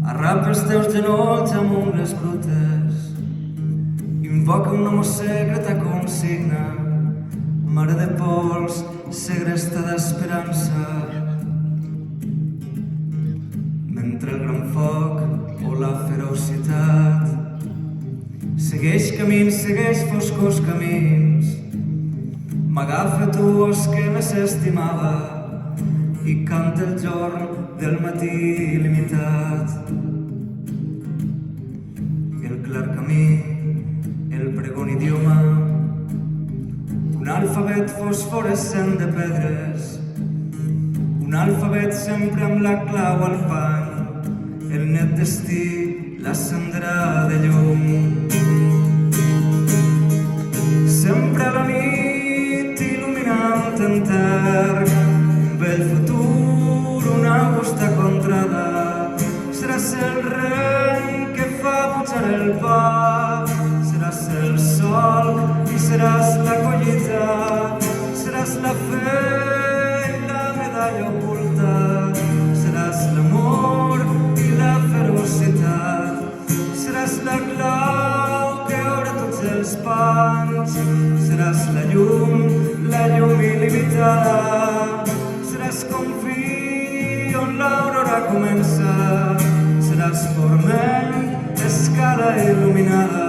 Arrapa els teus genolls amb ungles brutes, invoca un nom secret a consigna, mare de pols, segresta d'esperança. Mentre el gran foc o la ferocitat segueix camins, segueix foscos camins, m'agafa tu os que més estimava i canta el jorn del matí il·limitat. El clar camí, el pregon idioma, un alfabet fosforescent de pedres, un alfabet sempre amb la clau al pany, el net destí l'accenderà de llum. Sempre a la nit il·luminant entern, un vell futur, una augusta contrada, seràs el rei que fa pujar el pa, seràs el sol i seràs la collita, seràs la fe i la medalla oculta, seràs l'amor i la ferocitat, seràs la clau que obre tots els pans, seràs la llum il·limitada, seràs com fi on l'aurora comença, seràs forment, escala il·luminada.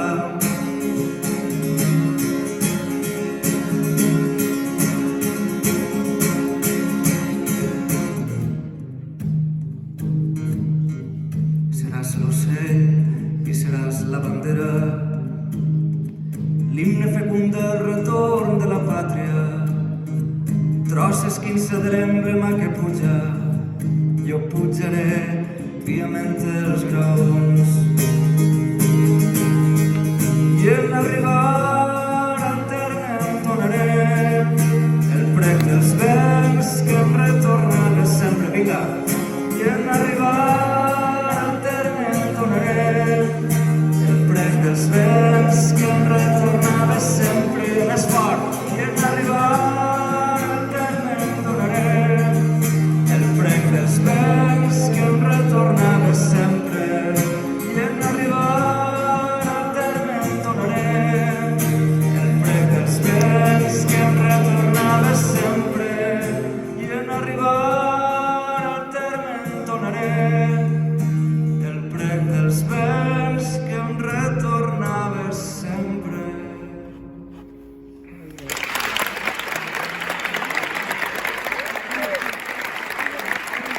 Seràs l'ocell i seràs la bandera, l'himne fecund del retorn de la pàtria, tros esquinça de l'emblema que puja, jo pujaré piament els graons. I en arribar